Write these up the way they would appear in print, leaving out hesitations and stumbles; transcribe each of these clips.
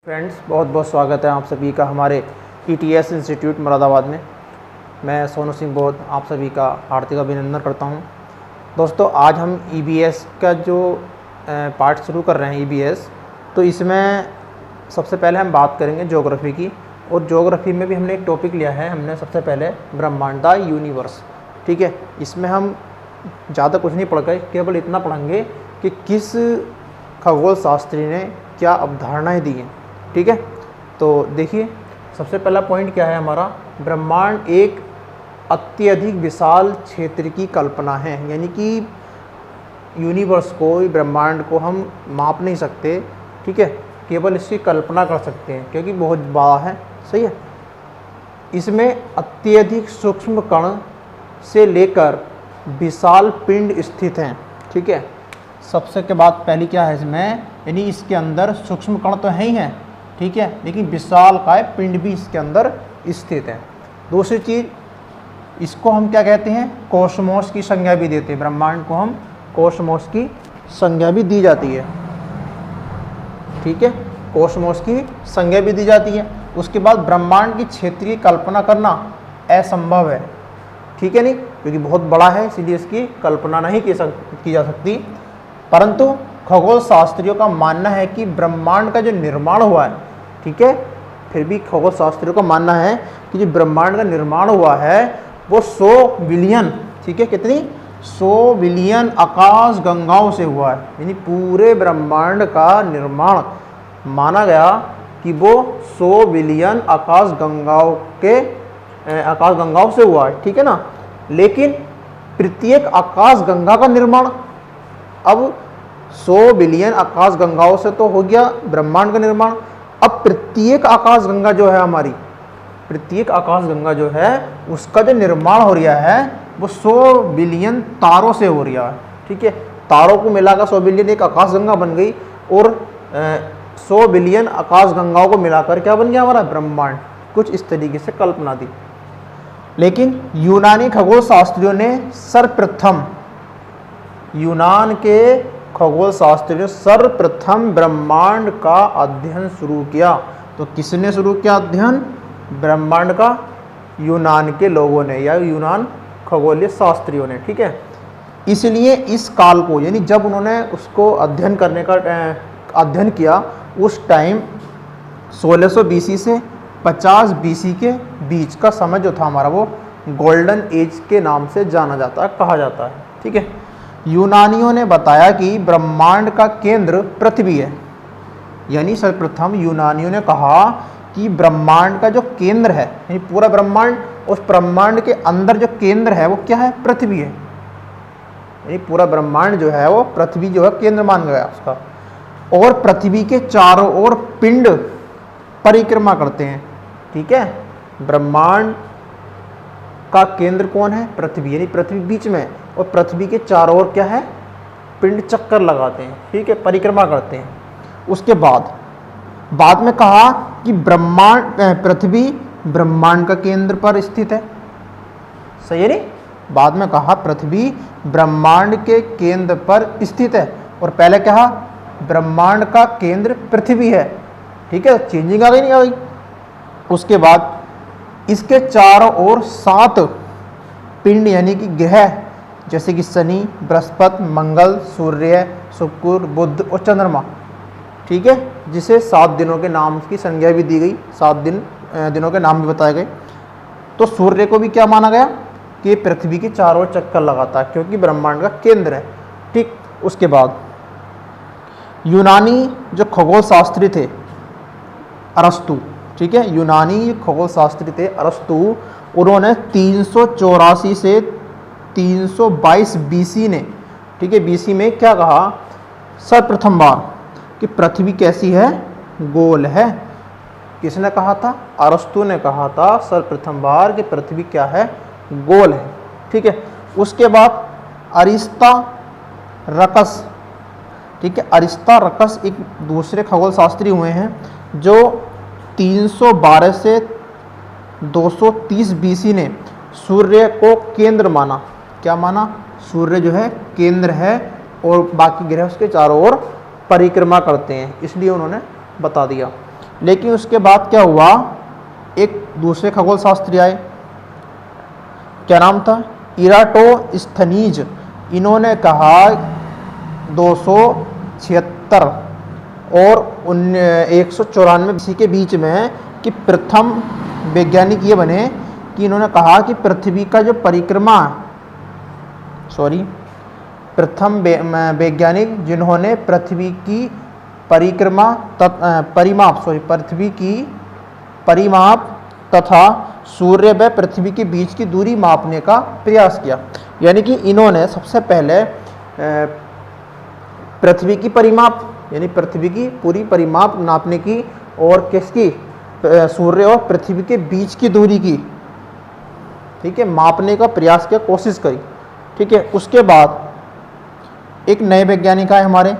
Friends, बहुत बहुत स्वागत है आप सभी का हमारे ETS इंस्टीट्यूट मुरादाबाद में। मैं सोनू सिंह बोध आप सभी का हार्दिक अभिनंदन करता हूं। दोस्तों, आज हम EBS का जो पार्ट शुरू कर रहे हैं EBS, तो इसमें सबसे पहले हम बात करेंगे ज्योग्राफी की। और ज्योग्राफी में भी हमने एक टॉपिक लिया है, हमने सबसे पहले ब्रह्मांड द यूनिवर्स। ठीक है, इसमें हम ज़्यादा कुछ नहीं पढ़ गए, केवल इतना पढ़ेंगे कि किस खगोल शास्त्री ने क्या अवधारणाएँ दी हैं। ठीक है, तो देखिए, सबसे पहला पॉइंट क्या है हमारा, ब्रह्मांड एक अत्यधिक विशाल क्षेत्र की कल्पना है। यानी कि यूनिवर्स को, ब्रह्मांड को हम माप नहीं सकते, ठीक है, केवल इसकी कल्पना कर सकते हैं क्योंकि बहुत बड़ा है। सही है, इसमें अत्यधिक सूक्ष्म कण से लेकर विशाल पिंड स्थित हैं। ठीक है, सबसे के बाद पहली क्या है इसमें, यानी इसके अंदर सूक्ष्म कण तो है ही हैं, ठीक है, लेकिन विशालकाय पिंड भी इसके अंदर स्थित है। दूसरी चीज़, इसको हम क्या कहते हैं, कॉस्मोस की संज्ञा भी देते हैं। ब्रह्मांड को हम कॉस्मोस की संज्ञा भी दी जाती है। ठीक है, कॉस्मोस की संज्ञा भी दी जाती है। उसके बाद ब्रह्मांड की क्षेत्रीय कल्पना करना असंभव है। ठीक है, नहीं, क्योंकि बहुत बड़ा है, इसलिए इसकी कल्पना नहीं की जा सकती। परंतु खगोल शास्त्रियों का मानना है कि ब्रह्मांड का जो निर्माण हुआ है, ठीक है, फिर भी खगोल शास्त्रियों का मानना है कि जो ब्रह्मांड का निर्माण हुआ है वो 100 बिलियन, ठीक है, कितनी, 100 बिलियन आकाश गंगाओं से हुआ है। यानी पूरे ब्रह्मांड का निर्माण माना गया कि वो 100 बिलियन आकाश गंगाओं से हुआ है। ठीक है ना, लेकिन प्रत्येक आकाश गंगा का निर्माण, अब 100 बिलियन आकाश गंगाओं से तो हो गया ब्रह्मांड का निर्माण। अब प्रत्येक आकाश गंगा जो है हमारी, प्रत्येक आकाश गंगा जो है उसका जो निर्माण हो रहा है वो 100 बिलियन तारों से हो रहा है। ठीक है, तारों को मिलाकर 100 बिलियन एक आकाश गंगा बन गई, और 100 बिलियन आकाश गंगाओं को मिलाकर क्या बन गया हमारा ब्रह्मांड। कुछ इस तरीके से कल्पना दी। लेकिन यूनानी खगोल शास्त्रियों ने सर्वप्रथम, यूनान के खगोल शास्त्रियों ने सर्वप्रथम ब्रह्मांड का अध्ययन शुरू किया। तो किसने शुरू किया अध्ययन ब्रह्मांड का? यूनान के लोगों ने, या यूनान खगोलीय शास्त्रियों ने। ठीक है, इसलिए इस काल को, यानी जब उन्होंने उसको अध्ययन किया, उस टाइम 1600 BC से 50 BC के बीच का समय जो था हमारा, वो गोल्डन एज के नाम से जाना जाता है, कहा जाता है। ठीक है, यूनानियों ने बताया कि ब्रह्मांड का केंद्र पृथ्वी है। यानी सर्वप्रथम यूनानियों ने कहा कि ब्रह्मांड का जो केंद्र है, यानी पूरा ब्रह्मांड, उस ब्रह्मांड के अंदर जो केंद्र है वो क्या है, पृथ्वी है। यानी पूरा ब्रह्मांड जो है वो पृथ्वी जो है केंद्र मान गया उसका, और पृथ्वी के चारों ओर पिंड परिक्रमा करते हैं। ठीक है, ब्रह्मांड का केंद्र कौन है, पृथ्वी, यानी पृथ्वी बीच में, और पृथ्वी के चारों ओर क्या है, पिंड चक्कर लगाते हैं। ठीक है, परिक्रमा करते हैं। उसके बाद में कहा कि पृथ्वी ब्रह्मांड का केंद्र पर स्थित है। सही है, नहीं, बाद में कहा पृथ्वी ब्रह्मांड के केंद्र पर स्थित है, और पहले कहा ब्रह्मांड का केंद्र पृथ्वी है। ठीक है, चेंजिंग आ गई, नहीं आ गई? उसके बाद इसके चारों ओर 7 पिंड, यानी कि ग्रह, जैसे कि शनि, बृहस्पति, मंगल, सूर्य, शुक्र, बुध और चंद्रमा। ठीक है, जिसे 7 दिनों के नाम की संज्ञा भी दी गई, 7 दिनों के नाम भी बताए गए। तो सूर्य को भी क्या माना गया कि पृथ्वी के चारों ओर चक्कर लगाता है, क्योंकि ब्रह्मांड का केंद्र है। ठीक, उसके बाद यूनानी जो खगोल शास्त्री थे अरस्तु, ठीक है, यूनानी खगोल शास्त्री थे अरस्तु, उन्होंने 384 से 322 BC ने, ठीक है, BC में क्या कहा, सर्वप्रथम बार कि पृथ्वी कैसी है, गोल है। किसने कहा था? अरस्तु ने कहा था सर्वप्रथम बार कि पृथ्वी क्या है, गोल है। ठीक है, उसके बाद अरिस्तारकस, ठीक है, अरिस्तारकस एक दूसरे खगोल शास्त्री हुए हैं जो 312 से 230 BC ने सूर्य को केंद्र माना। क्या माना? सूर्य जो है केंद्र है और बाकी ग्रह उसके चारों ओर परिक्रमा करते हैं, इसलिए उन्होंने बता दिया। लेकिन उसके बाद क्या हुआ, एक दूसरे खगोल शास्त्री आए, क्या नाम था, इराटोस्थनीज। इन्होंने कहा 276 और 194 इसी के बीच में कि प्रथम वैज्ञानिक ये बने कि इन्होंने कहा कि पृथ्वी का जो परिक्रमा, प्रथम वैज्ञानिक जिन्होंने पृथ्वी की परिक्रमा पृथ्वी की परिमाप तथा सूर्य व पृथ्वी के बीच की दूरी मापने का प्रयास किया। यानी कि इन्होंने सबसे पहले पृथ्वी की परिमाप यानी पृथ्वी की पूरी परिमाप नापने की और किसकी, सूर्य और पृथ्वी के बीच की दूरी की, ठीक है, मापने का प्रयास किया, कोशिश करी, ठीक है। उसके बाद एक नए वैज्ञानिक आए हमारे,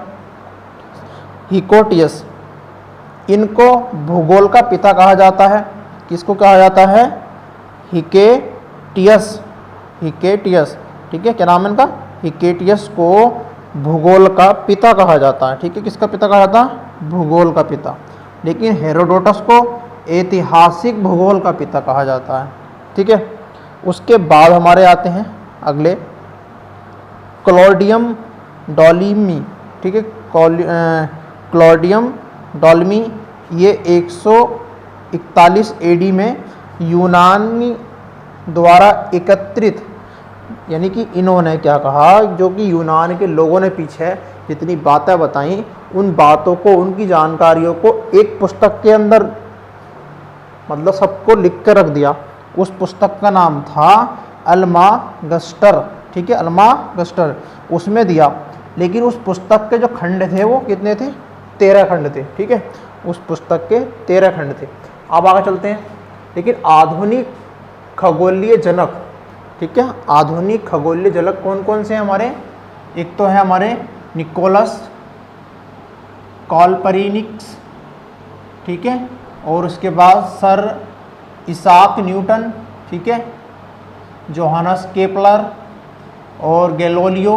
हिकोटियस। इनको भूगोल का पिता कहा जाता है। किसको कहा जाता है, हिकेटियस, ठीक है, क्या नाम है इनका, हिकेटियस को भूगोल का पिता कहा जाता है, ठीक है। किसका पिता कहा जाता है, भूगोल का पिता। लेकिन हेरोडोटस को ऐतिहासिक भूगोल का पिता कहा जाता है, ठीक है। उसके बाद हमारे आते हैं अगले, क्लॉडियम डॉलिमी, ठीक है, क्लॉडियम डॉलमी। ये 141 एडी में यूनानी द्वारा एकत्रित, यानी कि इन्होंने क्या कहा, जो कि यूनान के लोगों ने पीछे जितनी बातें बताई, उन बातों को, उनकी जानकारियों को एक पुस्तक के अंदर मतलब सबको लिख कर रख दिया। उस पुस्तक का नाम था अल्मागस्टर, ठीक है, अल्मागस्टर, उसमें दिया। लेकिन उस पुस्तक के जो खंड थे वो कितने थे, 13 खंड थे, ठीक है। उस पुस्तक के 13 खंड थे। अब आगे चलते हैं। लेकिन आधुनिक खगोलीय जनक, ठीक है, आधुनिक खगोलीय जनक कौन कौन से हैं हमारे, एक तो है हमारे निकोलस कॉलपरिनिक्स, ठीक है, और उसके बाद सर इसाक न्यूटन, ठीक है, जोहानस केपलर और गैलीलियो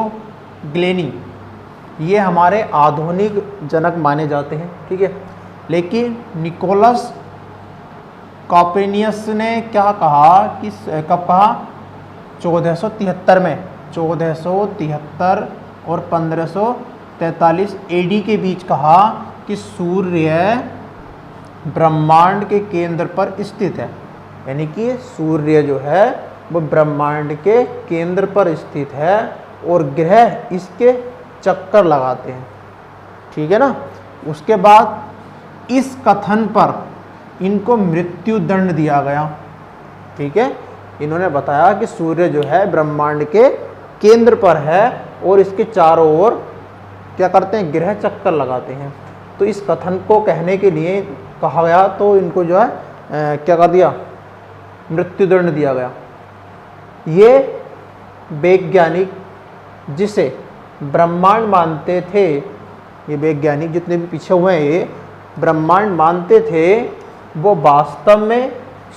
गैलीली, ये हमारे आधुनिक जनक माने जाते हैं, ठीक है। लेकिन निकोलस कॉपरनिकस ने क्या कहा कि कब कहा, 1473 में, 1473 और 1543 एडी के बीच कहा कि सूर्य ब्रह्मांड के केंद्र पर स्थित है। यानी कि सूर्य जो है वो ब्रह्मांड के केंद्र पर स्थित है और ग्रह इसके चक्कर लगाते हैं, ठीक है ना। उसके बाद इस कथन पर इनको मृत्यु दंड दिया गया, ठीक है। इन्होंने बताया कि सूर्य जो है ब्रह्मांड के केंद्र पर है और इसके चारों ओर क्या करते हैं, ग्रह चक्कर लगाते हैं। तो इस कथन को कहने के लिए कहा गया, तो इनको जो है क्या कर दिया, मृत्युदंड दिया गया। ये वैज्ञानिक जिसे ब्रह्मांड मानते थे, ये वैज्ञानिक जितने भी पीछे हुए हैं ये ब्रह्मांड मानते थे, वो वास्तव में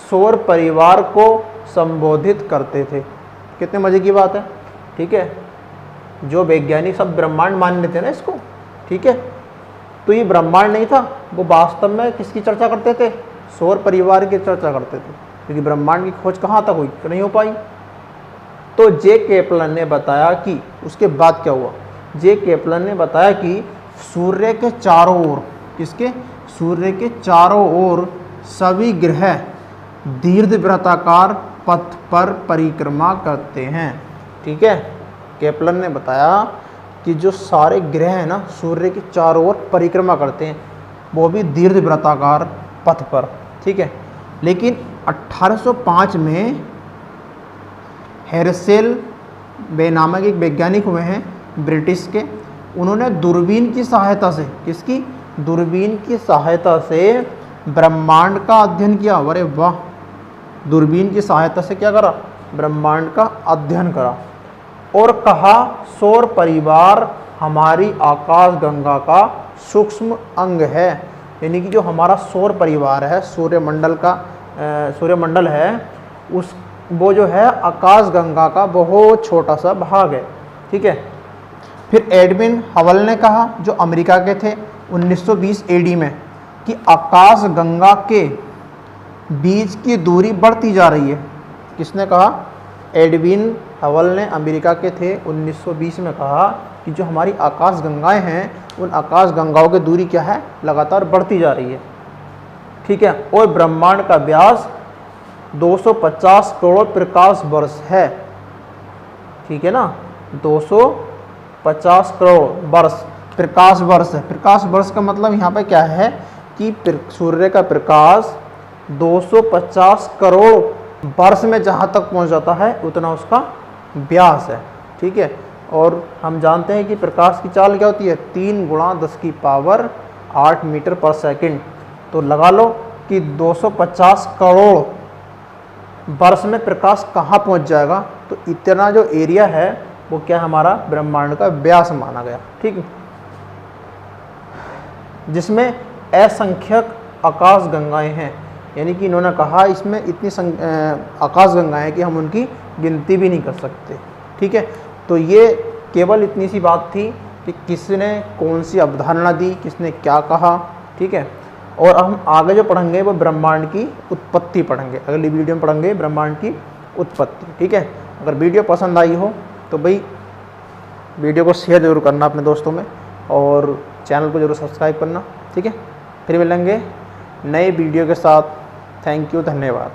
सौर परिवार को संबोधित करते थे। कितने मजे की बात है, ठीक है। जो वैज्ञानिक सब ब्रह्मांड मान लेते हैं ना इसको, ठीक है, तो ये ब्रह्मांड नहीं था, वो वास्तव में किसकी चर्चा करते थे, सौर परिवार की चर्चा करते थे, क्योंकि ब्रह्मांड की खोज कहाँ तक हुई, नहीं हो पाई। तो जे केपलर ने बताया कि उसके बाद क्या हुआ, जे केपलर ने बताया कि सूर्य के चारों ओर, किसके, सूर्य के चारों ओर सभी ग्रह दीर्घवृत्ताकार पथ पर परिक्रमा करते हैं, ठीक है। केपलर ने बताया कि जो सारे ग्रह हैं ना सूर्य के चारों ओर परिक्रमा करते हैं, वो भी दीर्घवृत्ताकार पथ पर, ठीक है। लेकिन 1805 में हेर्शेल वे नामक एक वैज्ञानिक हुए हैं ब्रिटिश के, उन्होंने दूरबीन की सहायता से, किसकी, दूरबीन की सहायता से ब्रह्मांड का अध्ययन किया। अरे वाह, दूरबीन की सहायता से क्या करा, ब्रह्मांड का अध्ययन करा और कहा सौर परिवार हमारी आकाश गंगा का सूक्ष्म अंग है। यानी कि जो हमारा सौर परिवार है, सूर्यमंडल का सूर्यमंडल है, उस वो जो है आकाश गंगा का बहुत छोटा सा भाग है, ठीक है। फिर एडविन हबल ने कहा, जो अमेरिका के थे, 1920 एडी में, कि आकाश गंगा के बीच की दूरी बढ़ती जा रही है। किसने कहा? एडविन हबल ने, अमेरिका के थे, 1920 में कहा कि जो हमारी आकाश गंगाएं हैं उन आकाश गंगाओं की दूरी क्या है? लगातार बढ़ती जा रही है। ठीक है। और ब्रह्मांड का व्यास 250 करोड़ प्रकाश वर्ष है। ठीक है ना, 250 करोड़ वर्ष प्रकाश वर्ष है। प्रकाश वर्ष का मतलब यहाँ पे क्या है कि सूर्य का प्रकाश 250 करोड़ वर्ष में जहाँ तक पहुँच जाता है उतना उसका व्यास है। ठीक है। और हम जानते हैं कि प्रकाश की चाल क्या होती है? 3 × 10⁸ मीटर पर सेकंड। तो लगा लो कि 250 करोड़ वर्ष में प्रकाश कहाँ पहुँच जाएगा। तो इतना जो एरिया है वो क्या हमारा ब्रह्मांड का व्यास माना गया। ठीक है। जिसमें असंख्यक आकाश गंगाएं हैं, यानी कि इन्होंने कहा इसमें इतनी आकाश गंगाएं हैं कि हम उनकी गिनती भी नहीं कर सकते। ठीक है। तो ये केवल इतनी सी बात थी कि किसने कौन सी अवधारणा दी, किसने क्या कहा। ठीक है। और हम आगे जो पढ़ेंगे वो ब्रह्मांड की उत्पत्ति पढ़ेंगे, अगली वीडियो में पढ़ेंगे ब्रह्मांड की उत्पत्ति। ठीक है। अगर वीडियो पसंद आई हो तो भाई वीडियो को शेयर जरूर करना अपने दोस्तों में, और चैनल को जरूर सब्सक्राइब करना। ठीक है। फिर मिलेंगे नए वीडियो के साथ। थैंक यू, धन्यवाद।